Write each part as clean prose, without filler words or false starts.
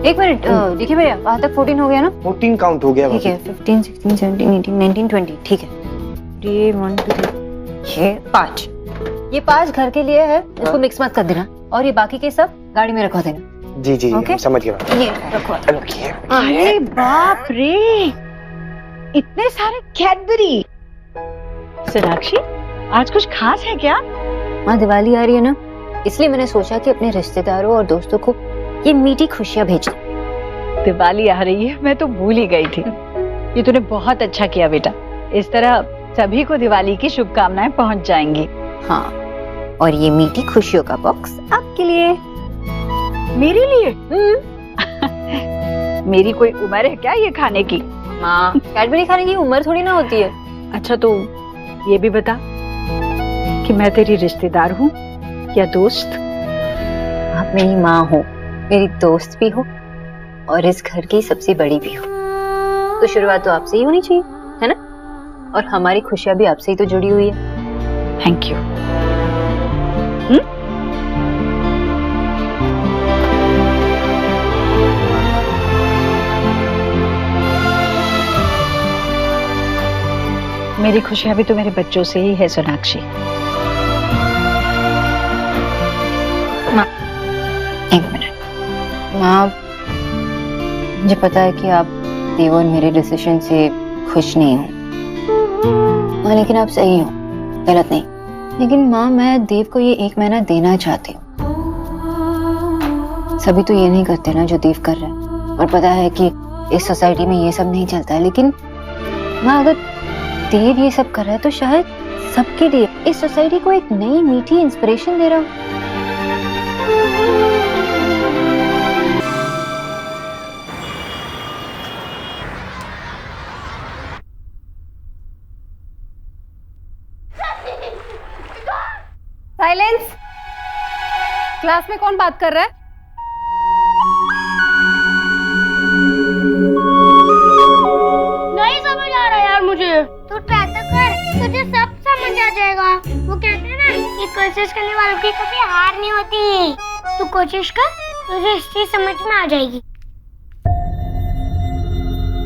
एक मिनट, देखिए भैया, वहां तक 14 हो गया ना? 14 काउंट हो गया। ठीक है, 15, 16, 17, 18, 19, 20, ठीक है। ये 1, 2, 3, ये 5, ये 5 घर के लिए है, इसको मिक्स मत कर देना, और ये बाकी के सब गाड़ी में रखवा देना। जी जी Okay? समझ गया। ये रखवा। अरे बाप रे, इतने सारे कैडबरी। सोनाक्षी, आज कुछ खास है क्या? माँ, दिवाली आ रही है ना, इसलिए मैंने सोचा कि अपने रिश्तेदारों और दोस्तों को ये मीठी खुशियाँ भेज दूं। दिवाली आ रही है, मैं तो भूल ही गई थी। ये तूने बहुत अच्छा किया बेटा, इस तरह सभी को दिवाली की शुभकामनाएं पहुंच जाएंगी। हाँ, और ये मीठी खुशियों का बॉक्स आपके लिए। मेरे लिए? मेरी कोई उम्र है क्या ये खाने की? माँ, कैडबरी खाने की उम्र थोड़ी ना होती है। अच्छा, तो ये भी बता कि मैं तेरी रिश्तेदार हूँ या दोस्त? आप मेरी माँ हो, मेरी दोस्त भी हो, और इस घर की सबसे बड़ी भी हो, तो शुरुआत तो आपसे ही होनी चाहिए, है ना? और हमारी खुशियाँ भी आपसे ही तो जुड़ी हुई है। Thank you. मेरी खुशियाँ भी तो मेरे बच्चों से ही है सोनाक्षी। माँ, एक मिनट। माँ, मुझे पता है कि आप देव और मेरे डिसीजन से खुश नहीं हो, हाँ, लेकिन आप सही हो, गलत नहीं। लेकिन माँ, मैं देव को ये 1 महीना देना चाहती हूँ। सभी तो ये नहीं करते ना जो देव कर रहा है, और पता है कि इस सोसाइटी में ये सब नहीं चलता है, लेकिन माँ, अगर देव ये सब कर रहा है तो शायद सबके लिए, इस सोसाइटी को एक नई मीठी इंस्पिरेशन दे रहा हूँ। साइलेंस। क्लास में कौन बात कर रहा है? नहीं समझ आ रहा यार मुझे। तू ट्राई तो कर, तुझे सब समझ आ जाएगा। वो कहते हैं ना कि कोशिश करने वालों की कभी हार नहीं होती। तू कोशिश कर, तुझे हिस्ट्री समझ में आ जाएगी।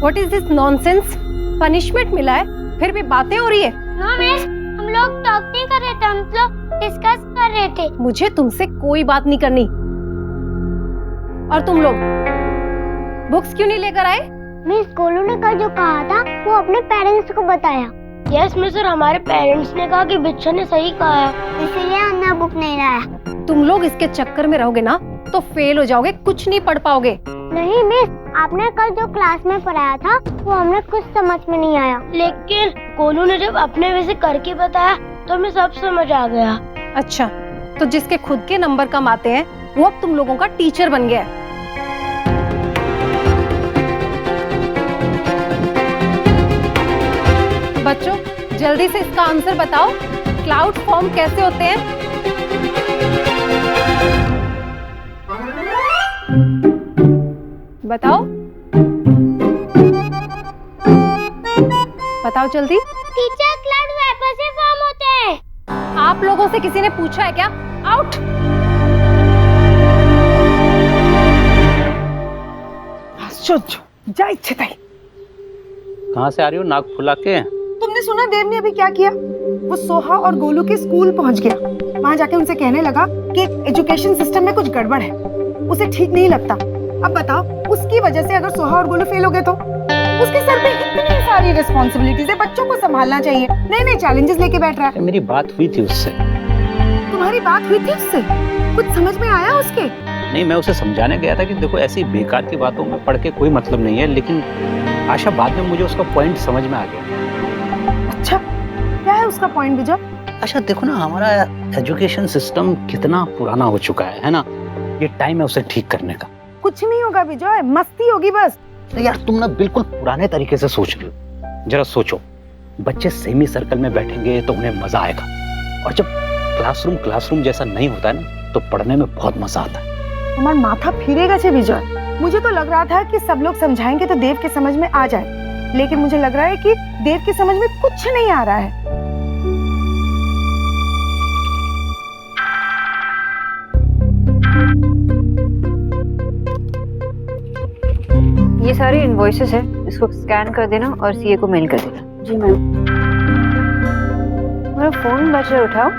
What is this nonsense? Punishment मिला है, फिर भी बातें हो रही है। नो मिस, हम लोग टॉक नहीं कर रहे थे, हम लोग डिस्कस कर रहे थे। मुझे तुमसे कोई बात नहीं करनी। और तुम लोग बुक्स क्यों नहीं लेकर आए? मिस, गोलू ने कल जो कहा था वो अपने पेरेंट्स को बताया। यस मिस सर, हमारे पेरेंट्स ने कहा कि बिच्छा ने सही कहा है, इसीलिए हमने बुक नहीं लाया। तुम लोग इसके चक्कर में रहोगे ना तो फेल हो जाओगे, कुछ नहीं पढ़ पाओगे। नहीं मिस, आपने कल जो क्लास में पढ़ाया था वो हमें कुछ समझ में नहीं आया। लेकिन गोलू ने जब अपने वैसे करके बताया तो हमें सब समझ आ गया। अच्छा, तो जिसके खुद के नंबर कम आते हैं वो अब तुम लोगों का टीचर बन गया है। बच्चों, जल्दी से इसका आंसर बताओ। क्लाउड फॉर्म कैसे होते हैं? बताओ, बताओ जल्दी। टीचर, क्लाउड वेपर से फॉर्म होते हैं। आप लोगों से किसी ने पूछा है क्या? आउट। जा इच्छिताई। कहाँ से आ रही हो नाक फुला के? तुमने सुना देव ने अभी क्या किया? वो सोहा और गोलू के स्कूल पहुंच गया। वहाँ जाके उनसे कहने लगा कि एजुकेशन सिस्टम में कुछ गड़बड़ है, उसे ठीक नहीं लगता। अब बताओ, उसकी वजह से अगर सोहा और गोलू फेल हो गए तो उसके सर पे इतनी सारी रिस्पॉन्सिबिलिटीज है, बच्चों को संभालना चाहिए, नए नए चैलेंजेस लेके बैठ रहा है। मेरी बात हुई थी उससे। तुम्हारी बात हुई थी उससे? कुछ समझ में आया उसके? नहीं, मैं उसे समझाने गया था कि देखो ऐसी बेकार की बातों में पढ़ के कोई मतलब नहीं है, लेकिन आशा बाद में मुझे उसका पॉइंट समझ में आ गया। अच्छा, क्या है उसका पॉइंट विजय? अच्छा देखो ना, हमारा एजुकेशन सिस्टम कितना पुराना हो चुका है ना, ये टाइम है उसे ठीक करने का। कुछ नहीं होगा विजय, मस्ती होगी बस। यार तुम ना बिल्कुल पुराने तरीके से सोच रही हो। जरा सोचो, बच्चे सेमी सर्कल में बैठेंगे तो उन्हें मजा आएगा, और जब क्लासरूम जैसा नहीं होता है ना तो पढ़ने में बहुत मजा आता है। हमारा माथा फिरेगा छे विजय। मुझे तो लग रहा था कि सब लोग समझाएंगे तो देव के समझ में आ जाए, लेकिन मुझे लग रहा है कि देव की समझ में कुछ नहीं आ रहा है। ये सारी इनवॉइसेस है, इसको स्कैन कर देना और सीए को मेल कर देना। जी मैम। मेरा फोन बज रहा है, उठाओ।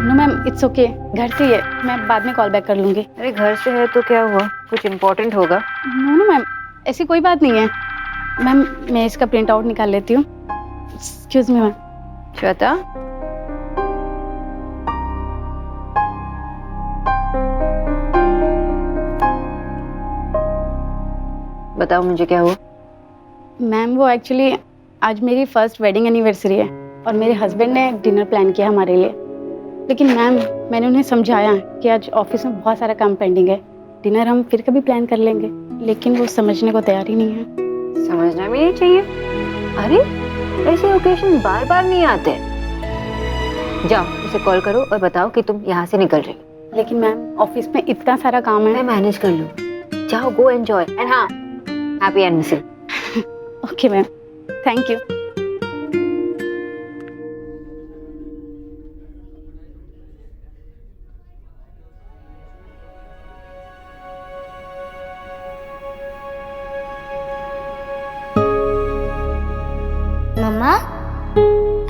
नो मैम, इट्स ओके, घर से ही है, मैं बाद में कॉल बैक कर लूँगी। अरे घर से है तो क्या हुआ, कुछ इम्पोर्टेंट होगा। नो नो मैम, ऐसी कोई बात नहीं है। मैम मैं इसका प्रिंट आउट निकाल लेती हूँ। Excuse me ma'am. श्वेता, बताओ मुझे क्या हुआ। मैम वो एक्चुअली आज मेरी फर्स्ट वेडिंग एनिवर्सरी है और मेरे हस्बैंड ने डिनर प्लान किया हमारे लिए। लेकिन मैम मैंने उन्हें समझाया कि आज ऑफिस में बहुत सारा काम पेंडिंग है, डिनर हम फिर कभी प्लान कर लेंगे, लेकिन वो समझने को तैयार ही नहीं है। समझना भी नहीं चाहिए। अरे ऐसे ओकेजन बार बार नहीं आते। जाओ उसे कॉल करो और बताओ कि तुम यहाँ से निकल रही। लेकिन मैम ऑफिस में इतना सारा काम है। मैं मैनेज कर लूँ। जाओ, गो एंजॉय एंड हाँ, happy anniversary. Okay ma'am, thank you. मम्मा,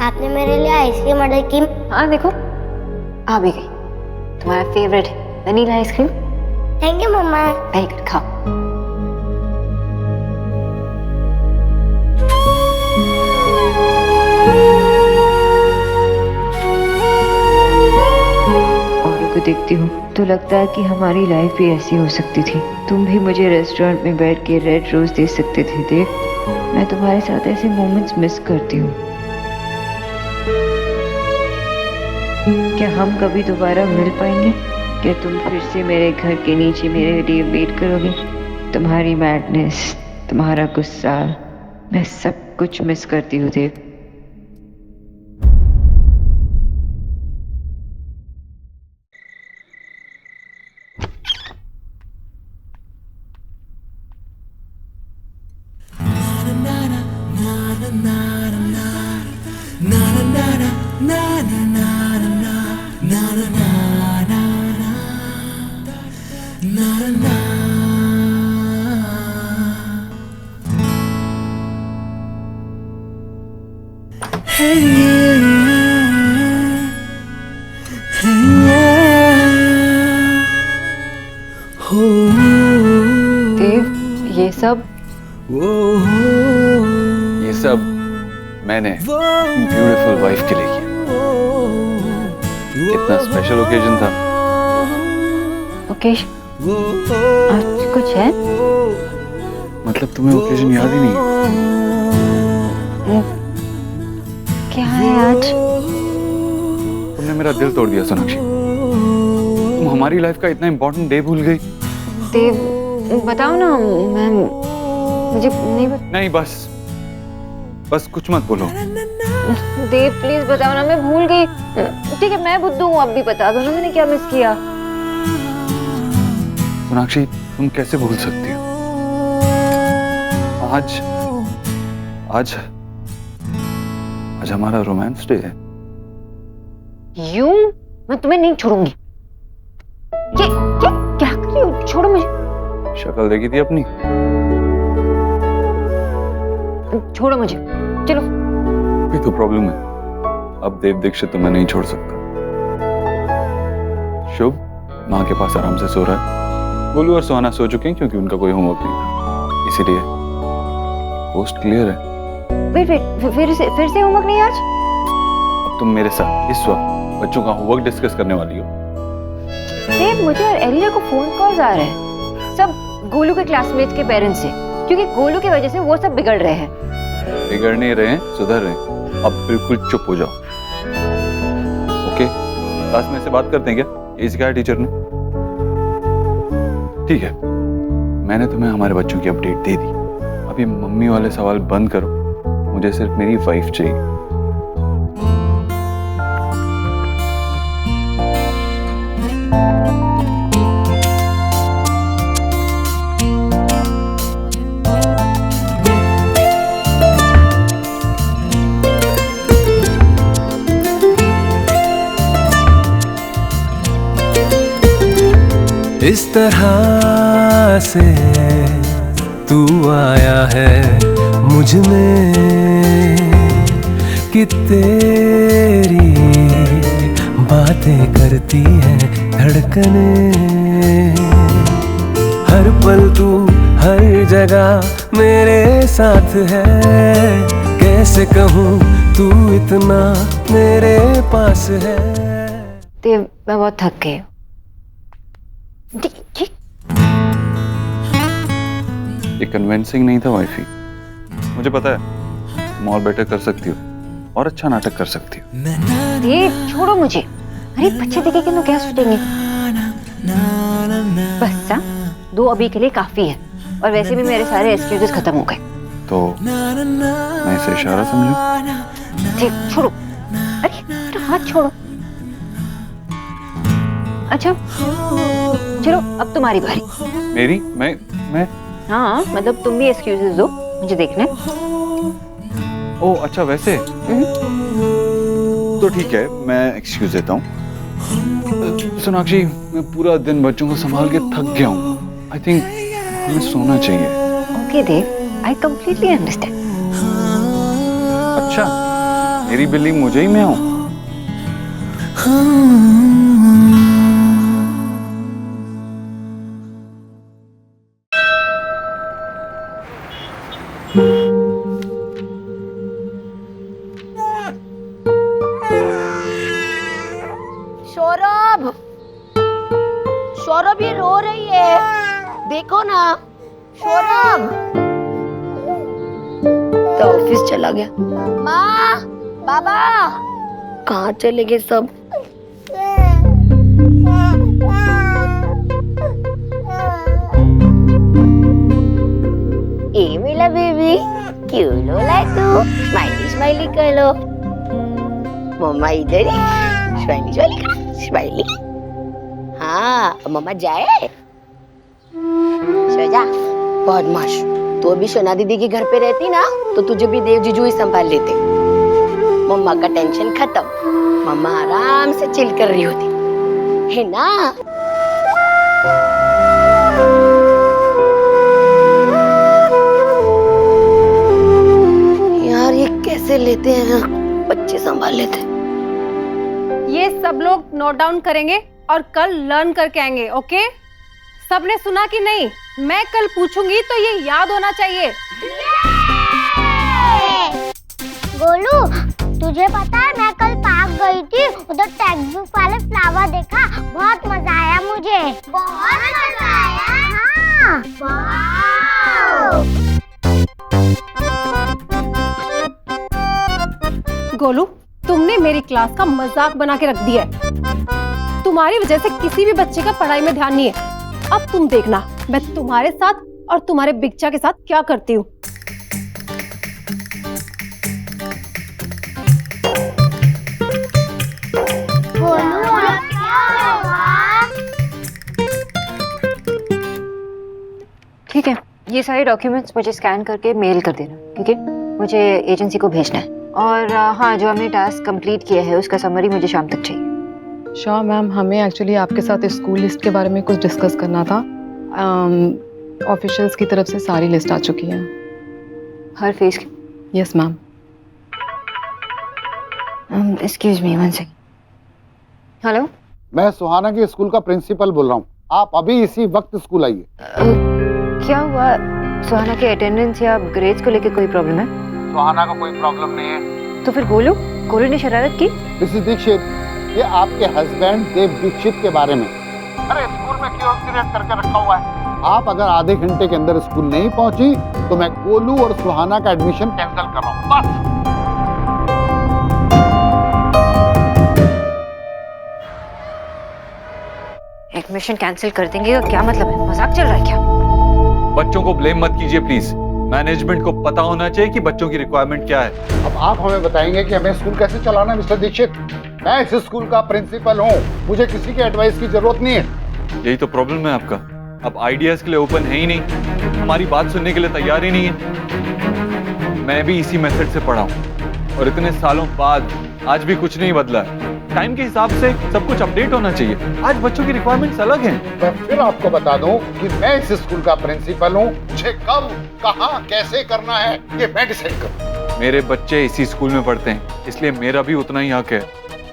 आपने मेरे लिए आइसक्रीम ऑर्डर की। हाँ देखो, आ भी गई। तुम्हारा फेवरेट है vanilla ice cream. Thank you mama. Very good, खाओ। औरों को देखती हूँ तो लगता है कि हमारी लाइफ भी ऐसी हो सकती थी। तुम भी मुझे रेस्टोरेंट में बैठ के रेड रोज दे सकते थे। देख, मैं तुम्हारे साथ ऐसे मोमेंट्स मिस करती हूँ। क्या हम कभी दोबारा मिल पाएंगे? क्या तुम फिर से मेरे घर के नीचे मेरे लिए वेट करोगे? तुम्हारी मैडनेस, तुम्हारा गुस्सा, मैं सब कुछ मिस करती हूँ देव। देव, ये सब मैंने ब्यूटीफुल वाइफ के लिए किया। कितना स्पेशल ओकेजन था। ओकेजन? आज कुछ है? मतलब तुम्हें ओकेजन याद ही नहीं है? क्या है आज? तुमने मेरा दिल तोड़ दिया सोनाक्षी। तुम हमारी लाइफ का इतना इम्पोर्टेंट डे भूल गई। देव बताओ ना, मैं मुझे नहीं बस कुछ मत बोलो। देव प्लीज बताओ ना, मैं भूल गई। ठीक है, मैं बुद्धू हूँ, अब भी बता दो ना मैंने क्या मिस किया। सोनाक्षी तुम कैसे भूल सकती हो? आज हमारा रोमांस डे है। यूं मैं तुम्हें नहीं छोड़ूंगी। ये क्या कर रही हो? छोड़ो मुझे। शक्ल देखी थी अपनी? छोड़ो मुझे, चलो। ये तो प्रॉब्लम है, अब देव दीक्षित तो मैं नहीं छोड़ सकता। शुभ माँ के पास आराम से सो रहा है। गोलू और सोहाना सो चुके हैं क्योंकि उनका कोई होमवर्क नहीं था, इसीलिए पोस्ट क्लियर है। फिर से होमवर्क नहीं आज? अब तुम मेरे साथ इस वक्त बच्चों का होमवर्क डिस्कस करने वाली हो। देव, मुझे और एलिया को फोन कॉल्स आ रहे हैं, सब गोलू के क्लासमेट्स के पेरेंट्स से, क्योंकि गोलू की वजह से वो सब बिगड़ रहे हैं। बिगड़ नहीं रहे हैं, सुधर रहे हैं। अब बिल्कुल चुप हो जाओ, ओके? क्लास में से बात करते हैं क्या? ये सिखाया टीचर ने। ठीक है, मैंने तुम्हें हमारे बच्चों की अपडेट दे दी। अभी मम्मी वाले सवाल बंद करो, मुझे सिर्फ मेरी वाइफ चाहिए। इस तरह से तू आया है मुझ में कि तेरी बातें करती हैं धड़कने, हर पल तू हर जगह मेरे साथ है, कैसे कहूँ तू इतना मेरे पास है। देव, मैं बहुत थक गई हूँ। ये कन्विंसिंग नहीं था वाइफी, मुझे पता है तुम और बेटर कर सकती हो और अच्छा नाटक कर सकती हो। देव, छोड़ो मुझे। अरे बच्चे देखेंगे तो क्या सोचेंगे? बस सा, 2 अभी के लिए काफी है, और वैसे भी मेरे सारे एक्सक्यूजेस खत्म हो गए। तो मैं इसे इशारा समझूं? ठीक, छोड़ो। अरे मेरा हाथ छोड़ो। अच्छा चलो, अब तुम्हारी बारी। मेरी? मैं हाँ, मतलब तुम भी एक्सक्यूजेस दो, मुझे देखना है। ओ अच्छा, वैसे तो ठीक है, मैं एक्सक्यूज देता हूँ। सोनाक्षी, मैं पूरा दिन बच्चों को संभाल के थक गया हूँ। आई थिंक मुझे सोना चाहिए। Okay Dev, I completely understand. अच्छा, मेरी बिल्ली मुझे ही मैं हूँ। सौरभ ये रो रही है, देखो ना। सौरभ तो ऑफिस चला गया। माँ, बाबा कहाँ चले गए सब? ए मेरा बेबी, क्यों लो लाए तू? स्माइली स्माइली कर लो। मम्मा इधर ही, स्माइली स्माइली कर, स्माइली। हाँ, मम्मा जाए। सो जा, बदमाश। तू अभी सोना दीदी के घर पे रहती ना, तो तुझे भी देव जीजू ही संभाल लेते। मम्मा का टेंशन खत्म, मम्मा आराम से चिल कर रही होती है ना। यार ये कैसे लेते हैं, बच्चे संभाल लेते। ये सब लोग नोट डाउन करेंगे और कल लर्न करके आएंगे, ओके? सबने सुना कि नहीं? मैं कल पूछूंगी तो ये याद होना चाहिए। गोलू, तुझे पता है मैं कल पार्क गई थी, उधर टेक्स्ट बुक वाले फ्लावर देखा, बहुत मजा आया मुझे। बहुत मजा आया? हाँ। वाव। गोलू, तुमने मेरी क्लास का मजाक बना के रख दिया है। तुम्हारी वजह से किसी भी बच्चे का पढ़ाई में ध्यान नहीं है। अब तुम देखना मैं तुम्हारे साथ और तुम्हारे बिच्चा के साथ क्या करती हूँ। ठीक है, ये सारे डॉक्यूमेंट्स मुझे स्कैन करके मेल कर देना, ठीक है? मुझे एजेंसी को भेजना है। और हाँ, जो हमने टास्क कंप्लीट किया है उसका समरी मुझे शाम तक चाहिए। श्योर मैम, हमें एक्चुअली आपके साथ स्कूल लिस्ट के बारे में कुछ डिस्कस करना था। ऑफिशियल्स की तरफ से सारी लिस्ट आ चुकी है। हर फेज की? Yes ma'am. Excuse me, one second. Hello, मैं सुहाना के स्कूल का प्रिंसिपल बोल रहा हूँ। आप अभी इसी वक्त स्कूल आइए। क्या हुआ? सुहाना के अटेंडेंस या ग्रेड्स को लेकर कोई प्रॉब्लम है? सुहाना का कोई प्रॉब्लम नहीं है। तो फिर गोलू ने शरारत की? मिसेस दीक्षित, ये आपके हस्बैंड देव दीक्षित के बारे में। अरे स्कूल में क्यों क्रिएट करके रखा हुआ है? आप अगर आधे घंटे के अंदर स्कूल नहीं पहुंची तो मैं गोलू और सुहाना का एडमिशन कैंसिल कर रहा हूँ, बस। एडमिशन कैंसिल कर देंगे का क्या मतलब है? मजाक चल रहा है क्या? बच्चों को ब्लेम मत कीजिए प्लीज। मैनेजमेंट को पता होना चाहिए कि बच्चों की रिक्वायरमेंट क्या है। अब आप हमें बताएंगे कि हमें स्कूल कैसे चलाना है मिस्टर दीक्षित। मैं इस स्कूल का प्रिंसिपल हूँ, मुझे किसी के एडवाइस की जरूरत नहीं है। यही तो प्रॉब्लम है आपका, अब आइडियाज के लिए ओपन है ही नहीं, हमारी बात सुनने के लिए तैयार ही नहीं है। मैं भी इसी मेथड से पढ़ा हूँ और इतने सालों बाद आज भी कुछ नहीं बदला है। टाइम के हिसाब से सब कुछ अपडेट होना चाहिए। आज बच्चों की रिक्वायरमेंट्स अलग हैं। मैं फिर आपको बता दूं कि मैं इस स्कूल का प्रिंसिपल हूँ। मुझे कब, कहाँ, कैसे करना है ये मैं डिसाइड करूँ। मेरे बच्चे इसी स्कूल में पढ़ते हैं, इसलिए मेरा भी उतना ही हक है।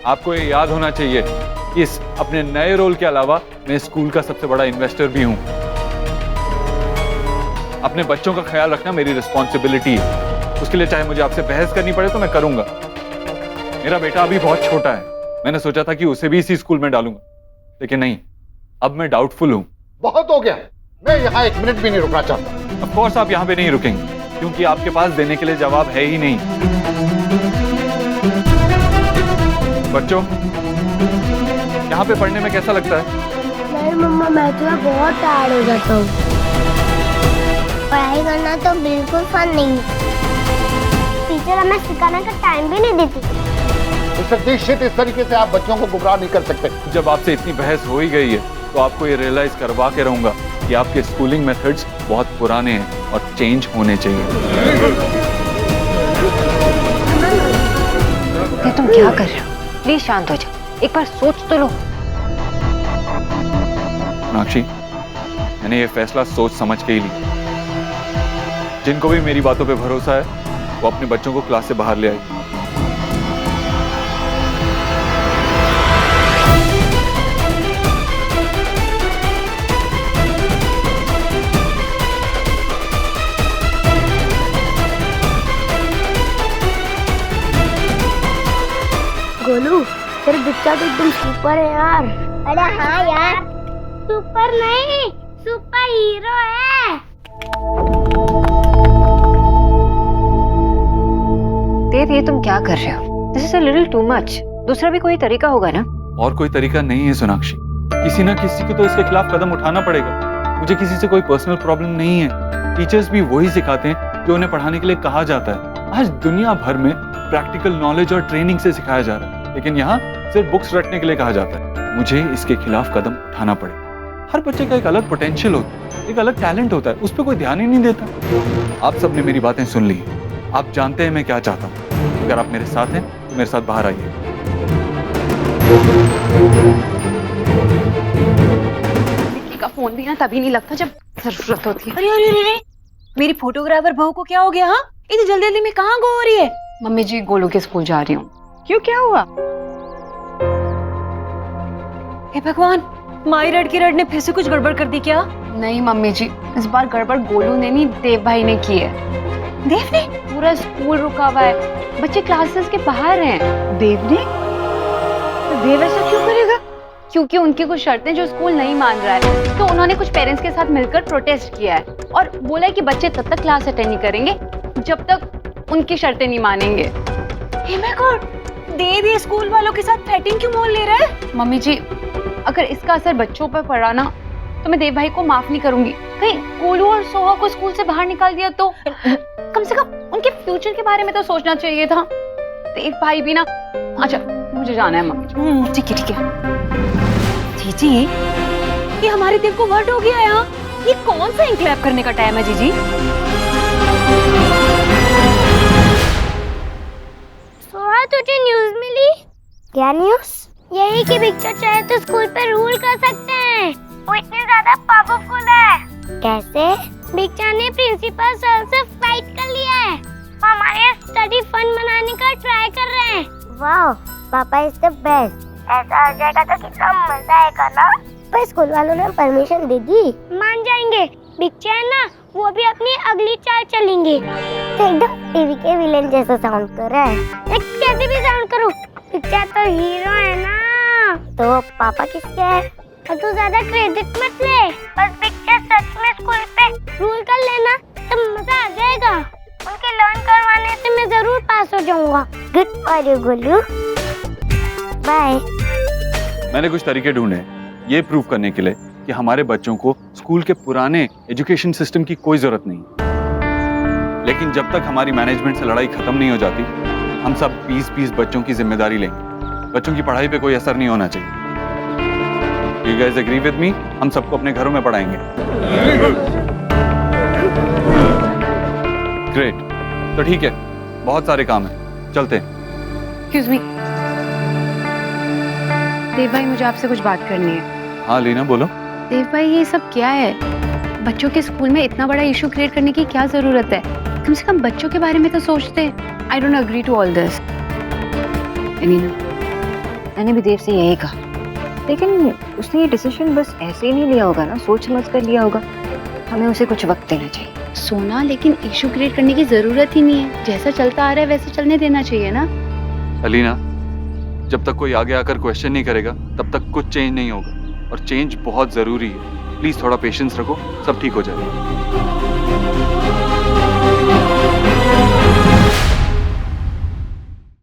आपको ये याद होना चाहिए कि इस अपने नए रोल के अलावा मैं स्कूल का सबसे बड़ा इन्वेस्टर भी हूँ। अपने बच्चों का ख्याल रखना मेरी रिस्पॉन्सिबिलिटी है। उसके लिए चाहे मुझे आपसे बहस करनी पड़े तो मैं करूंगा। मेरा बेटा अभी बहुत छोटा है, मैंने सोचा था कि उसे भी इसी स्कूल में डालूंगा, लेकिन नहीं, अब मैं डाउटफुल हूँ। बहुत हो गया, मैं यहाँ 1 मिनट भी नहीं रुकना चाहता। ऑफ कोर्स आप यहाँ पे नहीं रुकेंगे, क्योंकि आपके पास देने के लिए जवाब है ही नहीं। बच्चों, यहाँ पे पढ़ने में कैसा लगता है? नहीं मम्मा, मैं तो बहुत टायर्ड हो जाता हूँ। पढ़ाई करना तो बिल्कुल फन नहीं। टीचर हमें सिखाने का टाइम भी नहीं देती। मिस्टर दीक्षित, इस तरीके से आप बच्चों को गुमराह नहीं कर सकते। जब आपसे इतनी बहस हो ही गई है तो आपको ये रियलाइज करवा के रहूंगा कि आपके स्कूलिंग मेथड्स बहुत पुराने हैं और चेंज होने चाहिए। ये तुम क्या कर रहे हो? प्लीज शांत हो जाओ, एक बार सोच तो लो। मीनाक्षी, मैंने ये फैसला सोच समझ के ही लिया। जिनको भी मेरी बातों पे भरोसा है वो अपने बच्चों को क्लास से बाहर ले आए। गोलू, तेरे बच्चा तो एकदम सुपर है यार। अरे हाँ यार, सुपर नहीं, सुपर हीरो है। देव, ये तुम क्या कर रहे हो? This is a little too much. दूसरा भी कोई तरीका होगा ना? और कोई तरीका नहीं है सोनाक्षी, किसी ना किसी को तो इसके खिलाफ कदम उठाना पड़ेगा। मुझे किसी से कोई पर्सनल प्रॉब्लम नहीं है। टीचर्स भी वही सिखाते हैं जो उन्हें पढ़ाने के लिए कहा जाता है। आज दुनिया भर में प्रैक्टिकल नॉलेज और ट्रेनिंग से सिखाया जा रहा है, लेकिन यहाँ सिर्फ बुक्स रटने के लिए कहा जाता है। मुझे इसके खिलाफ कदम उठाना पड़ेगा। हर बच्चे का एक अलग पोटेंशियल होता है, एक अलग टैलेंट होता है, उस पर कोई ध्यान ही नहीं देता। आप सबने मेरी बातें सुन ली, आप जानते हैं मैं क्या चाहता हूँ। अगर आप मेरे साथ हैं तो मेरे साथ बाहर आइए। विक्की का फोन भी ना तभी नहीं लगता जब जरूरत होती है। अरे अरे अरे, मेरी फोटोग्राफर बहू को क्या हो गया? हाँ, इतनी जल्दी जल्दी में कहाँ गो हो रही है? मम्मी जी, गोलू के स्कूल जा रही हूँ। क्यों, क्या हुआ? हे भगवान, माई रड़ ने फिर से कुछ गड़बड़ कर दी क्या? नहीं मम्मी जी, इस बार गड़बड़ गोलू ने नहीं, देव भाई ने की है। देव ने? पूरा स्कूल रुका हुआ है, बच्चे क्लासेस के बाहर हैं। देव ने? तो देव ऐसा क्यों करेगा? क्योंकि उनकी कुछ शर्तें जो स्कूल नहीं मान रहा है, तो उन्होंने कुछ पेरेंट्स के साथ मिलकर प्रोटेस्ट किया है और बोला है कि बच्चे तब तक क्लास अटेंड नहीं करेंगे जब तक उनकी शर्तें नहीं मानेंगे। हे माय गॉड, देव ये स्कूल वालों के साथ थ्रेटिंग क्यों मोल ले रहा है? मम्मी जी, अगर इसका असर बच्चों पर पड़ा ना तो मैं देव भाई को माफ नहीं करूंगी। कहीं गोलू और सोहा को स्कूल से बाहर निकाल दिया तो कम से कम उनके फ्यूचर के बारे में तो सोचना चाहिए था। देव भाई भी ना। अच्छा, मुझे जाना है मम्मी। ठीक है ठीक है। जीजी, ये हमारे देव को वर्ड हो गया यहाँ। ये कौन सा इंक्लैप करने का टाइम है जीजी? सोहा, तुझे न्यूज़ मिली? क्या न्यूज़? यही कि बिग चाहे तो स्कूल पे रूल कर सकते हैं। वो इतने ज्यादा पावरफुल है। कैसे? बिग ने प्रिंसिपल सर से फाइट कर लिया है। हमारे स्टडी फंड बनाने का ट्राई कर रहे हैं। वाह, पापा इज द बेस्ट। ऐसा हो जाएगा तो कितना मजा आएगा ना। पर स्कूल वालों ने परमिशन दे दी। मान जाएंगे। बिग है ना, वो भी अपनी अगली चाल चलेंगे। तो एकदम टीवी के विलेन जैसा साउंड कर रहा है। कैसे भी साउंड करो, बिग तो हीरो है ना। तो पापा किसके है? तू ज्यादा क्रेडिट मत ले, बस बिग सच में स्कूल पे रूल कर लेना तो मजा आ जाएगा। उनके लर्न करवाने से मैं जरूर पास हो जाऊंगा। Good for you Golu. Bye. मैंने कुछ तरीके ढूंढे ये प्रूव करने के लिए कि हमारे बच्चों को स्कूल के पुराने एजुकेशन सिस्टम की कोई जरूरत नहीं। लेकिन जब तक हमारी मैनेजमेंट से लड़ाई खत्म नहीं हो जाती, हम सब 20-20 बच्चों की जिम्मेदारी लेंगे। बच्चों की पढ़ाई पे कोई असर नहीं होना चाहिए। You guys agree with me? हम सबको अपने घरों में पढ़ाएंगे। ग्रेट, तो ठीक है, बहुत सारे काम हैं, चलते हैं। Excuse me. देव भाई, मुझे आपसे कुछ बात करनी है। हाँ लीना बोलो। देव भाई, ये सब क्या है? बच्चों के स्कूल में इतना बड़ा इशू क्रिएट करने की क्या जरूरत है? कम से कम बच्चों के बारे में तो सोचते। I don't agree to all this. मैंने भी देव से यही कहा, लेकिन उसने ये डिसीजन बस ऐसे ही नहीं लिया होगा ना, सोच समझ कर लिया होगा। हमें उसे कुछ वक्त देना चाहिए। सोना, लेकिन इशू क्रिएट करने की जरूरत ही नहीं है। जैसा चलता आ रहा है वैसे चलने देना चाहिए ना। अलीना, जब तक कोई आगे आकर क्वेश्चन नहीं करेगा तब तक कुछ चेंज नहीं होगा, और चेंज बहुत जरूरी है। प्लीज थोड़ा पेशेंस रखो, सब ठीक हो जाएगा।